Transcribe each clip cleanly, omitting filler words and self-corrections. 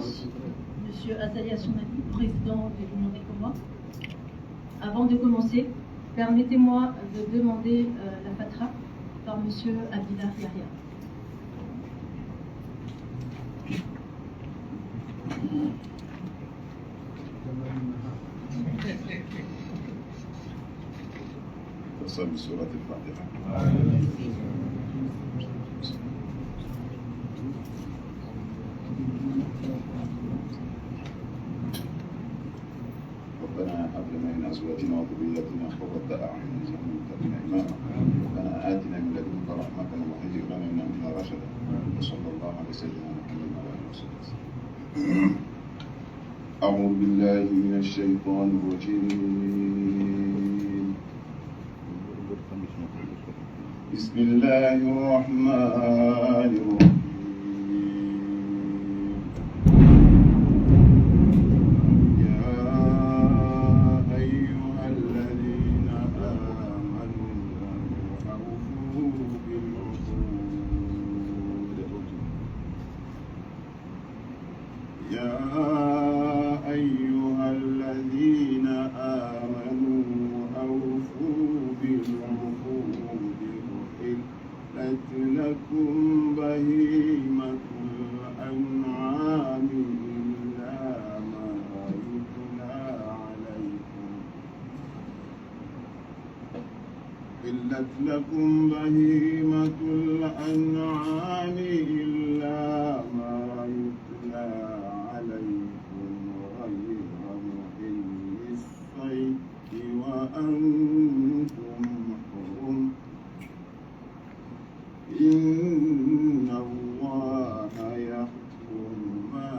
Excellence, Monsieur Azali Assoumani, président de l'Union des Comores. Avant de commencer, permettez-moi de demander la fatra par Monsieur Abdillah Yahya. بسورة الفاتحة. ربنا هب لنا من ازواجنا وذرياتنا قرة اعين واجعلنا للمتقين اماما. ربنا اتنا من لدنك رحمة وهيئ لنا من امرنا رشدا. وصلى الله على سيدنا محمد وعلى اله وصحبه وسلم. اعوذ بالله من الشيطان الرجيم. بسم الله الرحمن الرحيم. يا أيها الذين آمنوا أوفوا بالعقود. يا أيها الذين آمنوا أوفوا بالعقود. لكم بهيمة الأنعام إلا ما يتلى عليكم. إلت لكم بهيمة الأنعام إلا ما يتلى عليكم غير محل الصيد وأنتم حرم. إن الله يحكم ما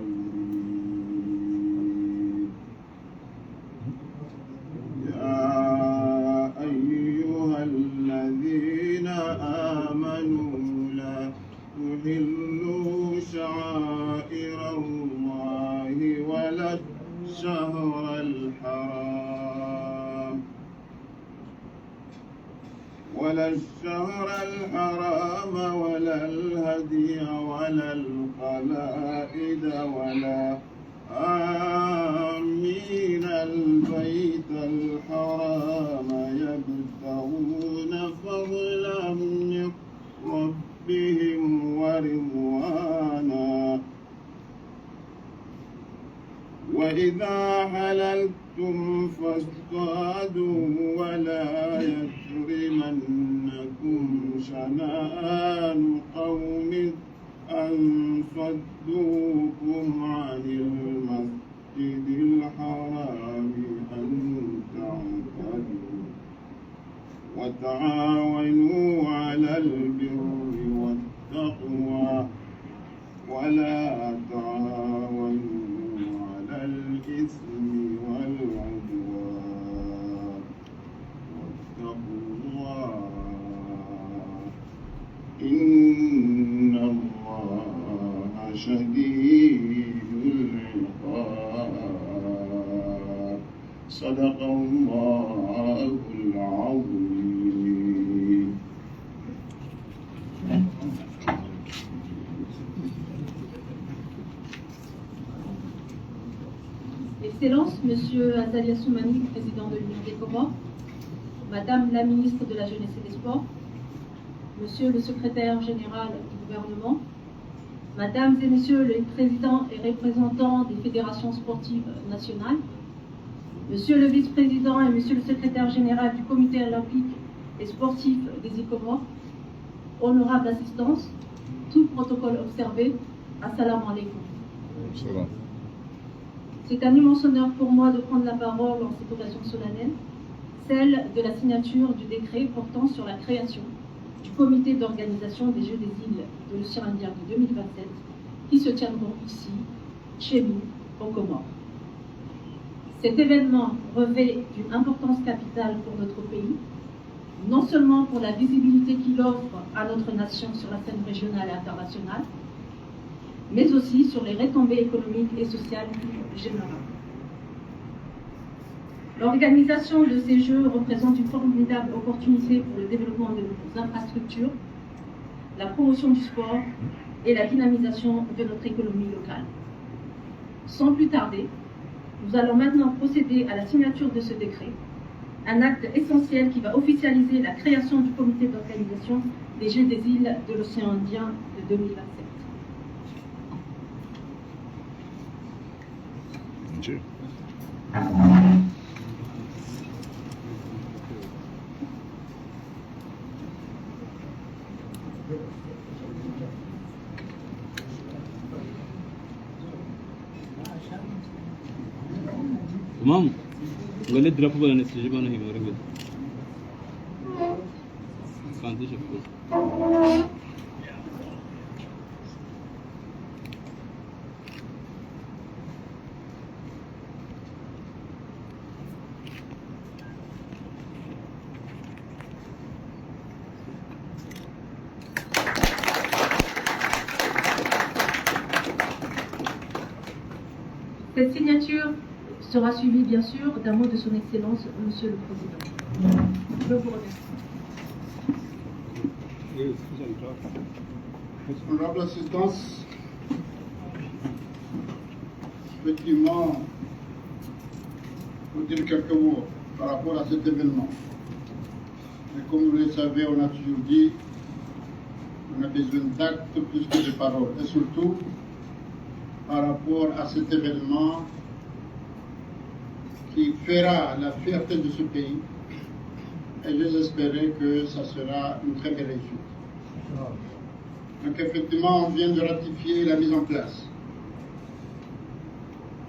يريد. يا أيها الذين آمنوا لا تحلوا شعائر الله ولا الشهر الحرام ولا الهدي ولا القلائد ولا آمين البيت الحرام يبتغون فضلا من ربهم ورضوانا. وإذا حللتم فاصطادوا ولا يجرمنكم شنآن قوم أن صدوكم عن المسجد الحرام أن تعتدوا. وتعاونوا على البر والتقوى ولا تعاونوا على الإثم والعدوان. واتقوا الله إن الله شديد العقاب. صدق الله العظيم. Excellence, Monsieur Azali Assoumani, président de l'Union des Comores, Madame la ministre de la Jeunesse et des Sports, Monsieur le secrétaire général du gouvernement, Mesdames et Messieurs les présidents et représentants des fédérations sportives nationales, Monsieur le vice-président et Monsieur le secrétaire général du comité olympique et sportif des îles Comores, honorable assistance, tout protocole observé, assalamu alaikum. C'est un immense honneur pour moi de prendre la parole en cette occasion solennelle, celle de la signature du décret portant sur la création du comité d'organisation des Jeux des îles de l'océan Indien de 2027 qui se tiendront ici, chez nous, aux Comores. Cet événement revêt d'une importance capitale pour notre pays, non seulement pour la visibilité qu'il offre à notre nation sur la scène régionale et internationale, mais aussi sur les retombées économiques et sociales plus générales. L'organisation de ces Jeux représente une formidable opportunité pour le développement de nos infrastructures, la promotion du sport et la dynamisation de notre économie locale. Sans plus tarder, nous allons maintenant procéder à la signature de ce décret, un acte essentiel qui va officialiser la création du comité d'organisation des Jeux des îles de l'océan Indien de 2027. Monsieur. Imam, ngale drapo bana ne sije bana himare gud. Kanti shakku. Cette signature sera suivie bien sûr d'un mot de son Excellence, Monsieur le Président. Je vous remercie. Honorable Assistance, effectivement, vous dire quelques mots par rapport à cet événement. Mais comme vous le savez, on a toujours dit, on a besoin d'actes plus que de paroles. Et surtout, par rapport à cet événement qui fera la fierté de ce pays. Et j'espère que ça sera une très belle réussite. Donc effectivement, on vient de ratifier la mise en place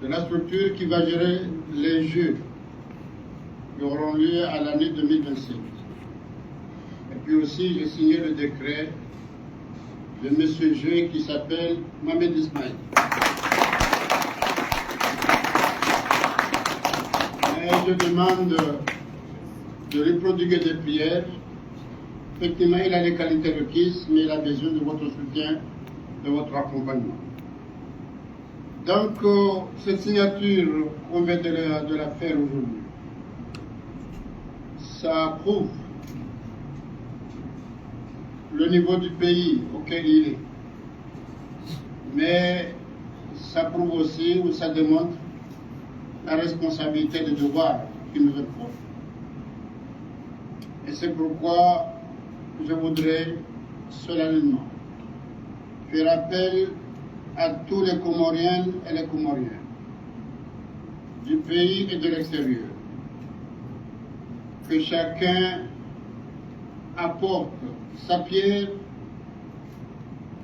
de la structure qui va gérer les Jeux qui auront lieu à l'année 2025. Et puis aussi, j'ai signé le décret de M. Jeu qui s'appelle Mohamed Ismail. Et je demande de lui prodiguer des prières. Effectivement, il a les qualités requises, mais il a besoin de votre soutien, de votre accompagnement. Donc, cette signature qu'on vient de la faire aujourd'hui, ça prouve le niveau du pays auquel il est. Mais ça prouve aussi, ou ça démontre la responsabilité des devoirs qui nous incombent. Et c'est pourquoi je voudrais solennellement faire appel à tous les Comoriennes et les Comoriens du pays et de l'extérieur, que chacun apporte sa pierre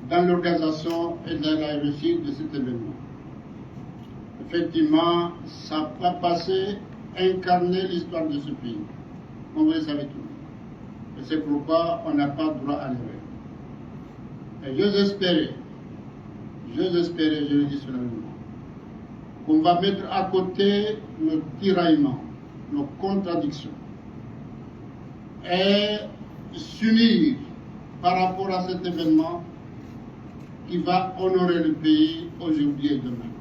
dans l'organisation et dans la réussite de cet événement. Effectivement, ça va passer, incarner l'histoire de ce pays, comme vous le savez tous. Et c'est pourquoi on n'a pas droit à l'erreur. Et j'espérais, je le dis solennellement, qu'on va mettre à côté nos tiraillements, nos contradictions, et s'unir par rapport à cet événement qui va honorer le pays aujourd'hui et demain.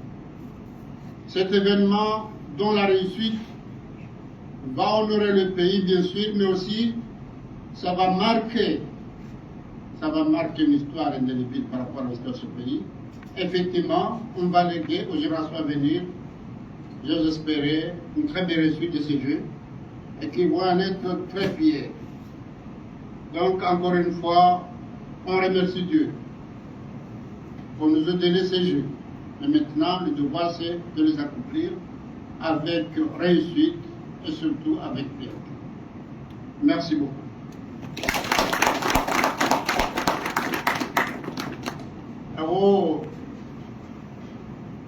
Cet événement dont la réussite va honorer le pays, bien sûr, mais aussi ça va marquer une histoire indélébile par rapport à l'histoire de ce pays. Effectivement, on va léguer aux générations à venir, j'espère, une très belle réussite de ces Jeux et qui vont en être très fiers. Donc, encore une fois, on remercie Dieu pour nous donner ces Jeux. Mais maintenant, le devoir, c'est de les accomplir avec réussite et surtout avec fierté. Merci beaucoup. Abo,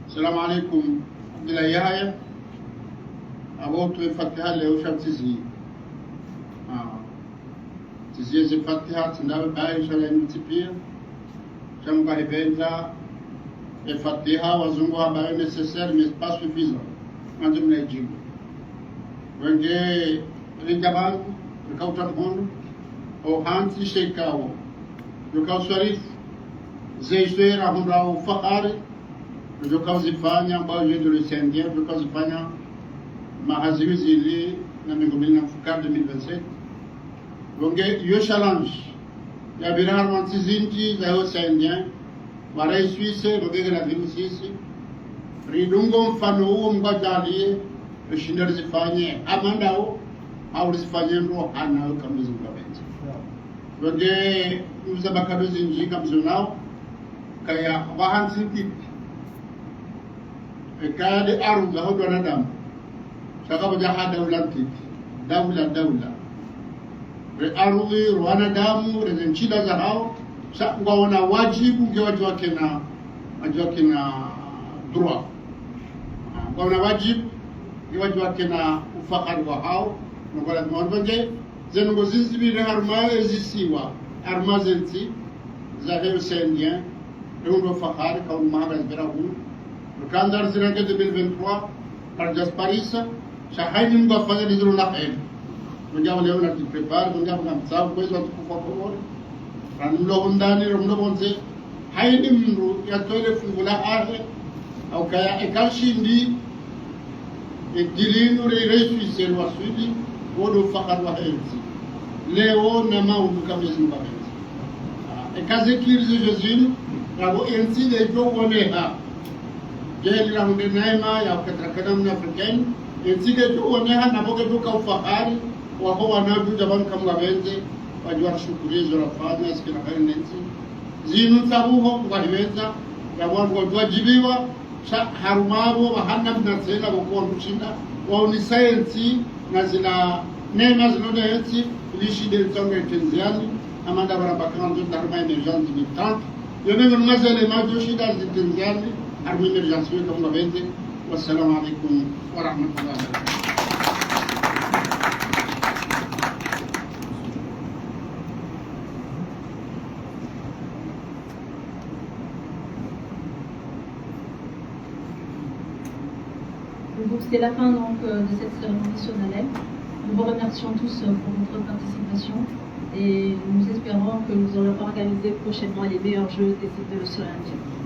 salam alaikum, Abdullah Yahya. Abo, tu es Fatiha Léo Chabtizi. Tizi je Fatiha, Tindal Baye, Shalai Multipire. Chamba Benza. Et Fatiha, Wazungo Abaye nécessaire, mais pas suffisant. Mandum Nejib. Wenge, Rigaban, le Kautan Hond, au Hansi Shekao, le Kausarif. Zeisher ahumra o Fakhari, le Kausifanya, Baje de l'Océandien, le Kausifanya, Mahaziru Zili, Namigomina Fukar 2027. Donc, il y a un challenge. Il y a un Mantizinti, il y a un Océandien, waraiswise rogege la vimusisi ridungo mfano huo mbajalie shinda zifanye amandao au zifanye ndo anayo kamizi mkabenzi wage mzabakadozi njika mzonao kaya wahansi tipi kaya de arunga hodo anadamu saka bajaha daula re arungi ruana damu re nchila za hao sa ngaona wajibu ngewaji wake na droit ngaona wajibu ngewaji wake na ufakari wa hao ngola mwanje zengo zinzibire harma ezisiwa arma zenzi za heo sendien ndo fakari kwa mahaga zbirahu kandar zinake 2023 par jasparisa shahani mga fanya nizuru na khair mjawa leo na prepare mjawa na msabu kwa hizo tukufa kwa ranlo ndani romno bonse haini mru ya toile fungula ahe au kaya ekashindi ekilinu reishi sel wasudi wodo fakar wa hensi leo na maundu kamezi mbabenzi ekaze kirze jezin rabo ensi de jo woneha jeli la hunde naima ya katrakadam na africaine ensi de jo woneha na boge duka ufakari wako wanabu jaban kamgabenze wajua shukurizo rafanya sikina khairi nensi zinu tabuho ngahweza ya wangu wajibiwa harumabo bahana na tena kwa kushinda wao ni science na zina neema zinone hensi lishide tonga tenziani amanda barabakana ndo darma emergence ni tant yone ngazele majo shida tenziani armi emergence kama bende wassalamu alaikum wa rahmatullahi wa barakatuh. Donc c'est la fin donc, de cette cérémonie solennelle. Nous vous remercions tous pour votre participation et nous espérons que nous allons organiser prochainement les meilleurs jeux des sites de l'océan Indien.